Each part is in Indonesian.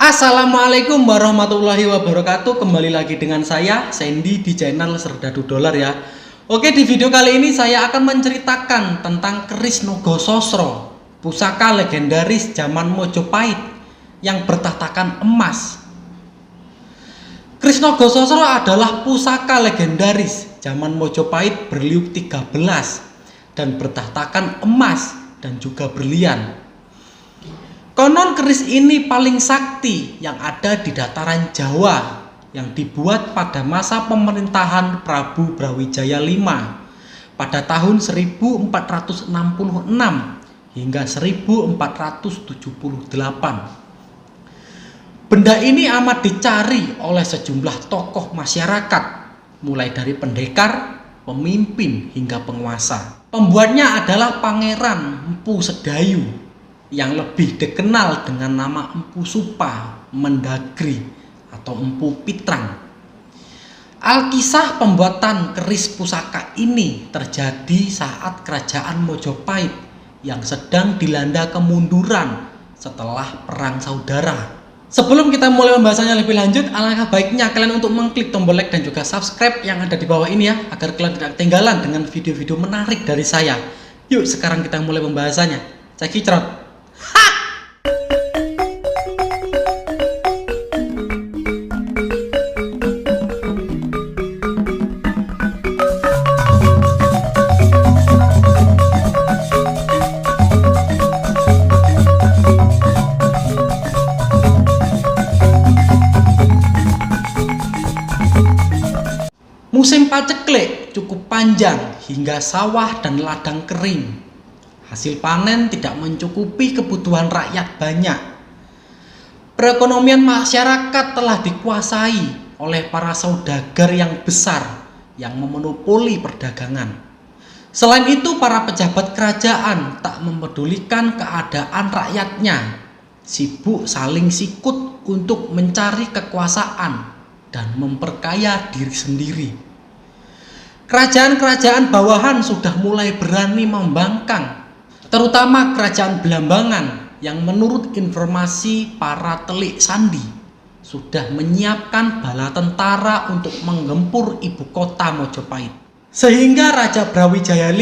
Assalamualaikum warahmatullahi wabarakatuh. Kembali lagi dengan saya Sandy di channel Serdadu Dolar ya. Oke, di video kali ini saya akan menceritakan tentang keris Nogososro, pusaka legendaris zaman Mojopahit yang bertahtakan emas. Keris Nogososro adalah pusaka legendaris zaman Mojopahit berliuk 13 dan bertahtakan emas dan juga berlian. Konon keris ini paling sakti yang ada di dataran Jawa, yang dibuat pada masa pemerintahan Prabu Brawijaya V pada tahun 1466 hingga 1478. Benda ini amat dicari oleh sejumlah tokoh masyarakat, mulai dari pendekar, pemimpin hingga penguasa. Pembuatnya adalah Pangeran Mpu Sedayu yang lebih dikenal dengan nama Mpu Supa Mendagri atau Mpu Pitrang. Alkisah pembuatan keris pusaka ini terjadi saat kerajaan Mojopahit yang sedang dilanda kemunduran setelah perang saudara. Sebelum kita mulai pembahasannya lebih lanjut, alangkah baiknya kalian untuk mengklik tombol like dan juga subscribe yang ada di bawah ini ya, agar kalian tidak ketinggalan dengan video-video menarik dari saya. Yuk sekarang kita mulai pembahasannya. Cekicrot. Musim paceklik cukup panjang hingga sawah dan ladang kering. Hasil panen tidak mencukupi kebutuhan rakyat banyak. Perekonomian masyarakat telah dikuasai oleh para saudagar yang besar yang memonopoli perdagangan. Selain itu, para pejabat kerajaan tak mempedulikan keadaan rakyatnya, sibuk saling sikut untuk mencari kekuasaan dan memperkaya diri sendiri. Kerajaan-kerajaan bawahan sudah mulai berani membangkang, terutama kerajaan Belambangan yang menurut informasi para telik sandi sudah menyiapkan bala tentara untuk menggempur ibu kota Mojopahit. Sehingga Raja Brawijaya V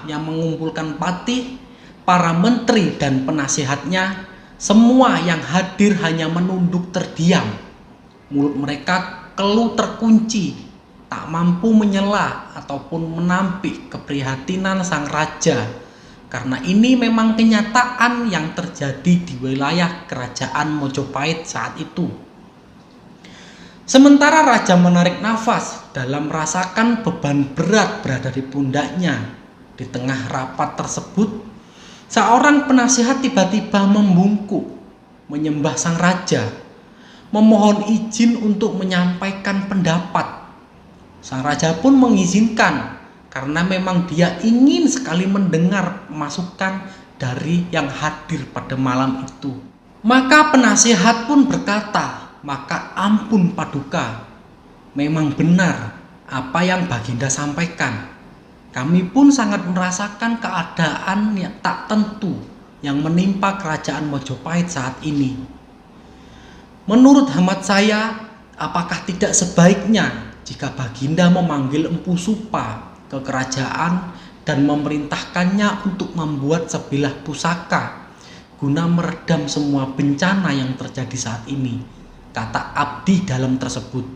yang mengumpulkan patih, para menteri dan penasihatnya, semua yang hadir hanya menunduk terdiam. Mulut mereka keluh terkunci, tak mampu menyela ataupun menampik keprihatinan sang raja, karena ini memang kenyataan yang terjadi di wilayah kerajaan Mojopahit saat itu. Sementara raja menarik nafas dalam merasakan beban berat berada di pundaknya. Di tengah rapat tersebut, seorang penasihat tiba-tiba membungkuk menyembah sang raja, memohon izin untuk menyampaikan pendapat. Sang raja pun mengizinkan karena memang dia ingin sekali mendengar masukan dari yang hadir pada malam itu. Maka penasihat pun berkata, "Maka ampun Paduka, memang benar apa yang Baginda sampaikan. Kami pun sangat merasakan keadaan yang tak tentu yang menimpa kerajaan Mojopahit saat ini. Menurut hemat saya, apakah tidak sebaiknya jika Baginda memanggil Mpu Supa ke kerajaan dan memerintahkannya untuk membuat sebilah pusaka guna meredam semua bencana yang terjadi saat ini," kata abdi dalam tersebut.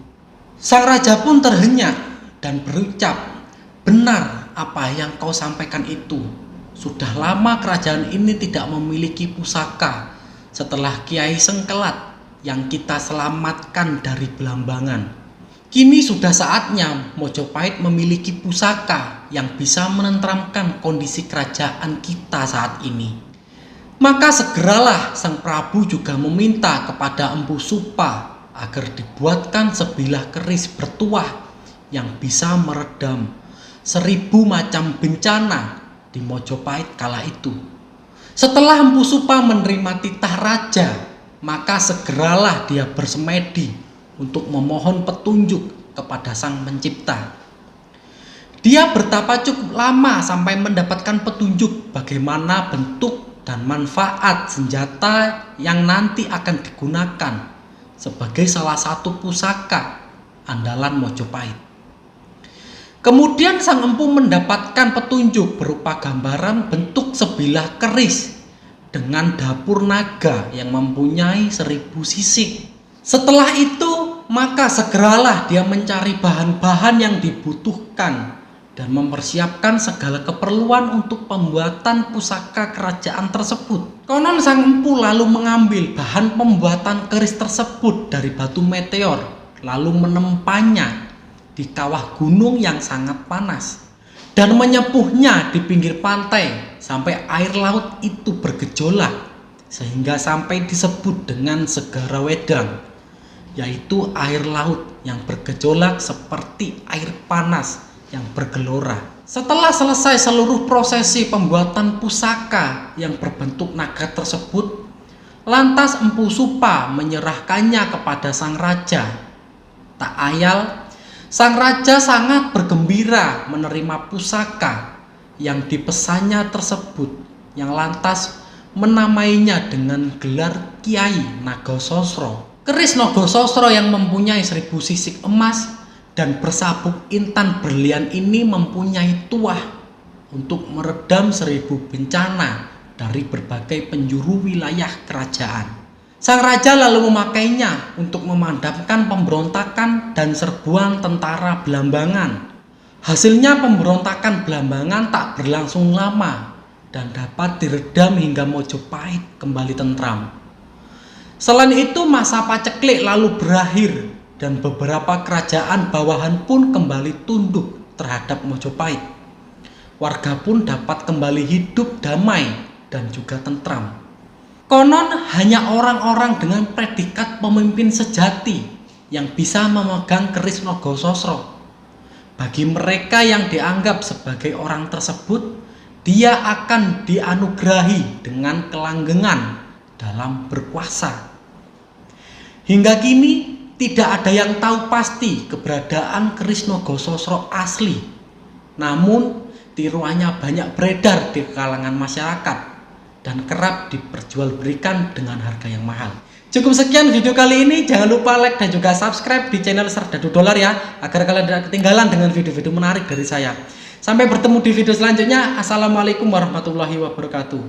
Sang raja pun terhenyak dan berucap, "Benar apa yang kau sampaikan itu. Sudah lama kerajaan ini tidak memiliki pusaka setelah Kiai Sengkelat yang kita selamatkan dari Belambangan. Kini sudah saatnya Mojopahit memiliki pusaka yang bisa menenteramkan kondisi kerajaan kita saat ini." Maka segeralah sang Prabu juga meminta kepada Mpu Supa agar dibuatkan sebilah keris bertuah yang bisa meredam 1000 macam bencana di Mojopahit kala itu. Setelah Mpu Supa menerima titah raja, maka segeralah dia bersemedi untuk memohon petunjuk kepada Sang Pencipta. Dia bertapa cukup lama sampai mendapatkan petunjuk bagaimana bentuk dan manfaat senjata yang nanti akan digunakan sebagai salah satu pusaka andalan Mojopahit. Kemudian sang empu mendapatkan petunjuk berupa gambaran bentuk sebilah keris dengan dapur naga yang mempunyai 1000 sisik. Setelah itu, maka segeralah dia mencari bahan-bahan yang dibutuhkan dan mempersiapkan segala keperluan untuk pembuatan pusaka kerajaan tersebut. Konon sang empu lalu mengambil bahan pembuatan keris tersebut dari batu meteor, lalu menempanya di kawah gunung yang sangat panas dan menyepuhnya di pinggir pantai sampai air laut itu bergejolak sehingga sampai disebut dengan Segara Wedang, yaitu air laut yang bergejolak seperti air panas yang bergelora. Setelah selesai seluruh prosesi pembuatan pusaka yang berbentuk naga tersebut, lantas Empu Supa menyerahkannya kepada sang raja. Tak ayal, sang raja sangat bergembira menerima pusaka yang dipesannya tersebut, yang lantas menamainya dengan gelar Kiai Nagasasra. Keris Nagasasra yang mempunyai 1000 sisik emas dan bersabuk intan berlian ini mempunyai tuah untuk meredam 1000 bencana dari berbagai penjuru wilayah kerajaan. Sang raja lalu memakainya untuk memadamkan pemberontakan dan serbuan tentara Belambangan. Hasilnya pemberontakan Belambangan tak berlangsung lama dan dapat diredam hingga Mojopahit kembali tentram. Selain itu, masa paceklik lalu berakhir dan beberapa kerajaan bawahan pun kembali tunduk terhadap Mojopahit. Warga pun dapat kembali hidup damai dan juga tentram. Konon hanya orang-orang dengan predikat pemimpin sejati yang bisa memegang keris Nagasasra. Bagi mereka yang dianggap sebagai orang tersebut, dia akan dianugerahi dengan kelanggengan dalam berkuasa. Hingga kini tidak ada yang tahu pasti keberadaan keris Nagasasra asli. Namun tiruannya banyak beredar di kalangan masyarakat dan kerap diperjualbelikan dengan harga yang mahal. Cukup sekian video kali ini. Jangan lupa like dan juga subscribe di channel Serdadu Dolar ya, agar kalian tidak ketinggalan dengan video-video menarik dari saya. Sampai bertemu di video selanjutnya. Assalamualaikum warahmatullahi wabarakatuh.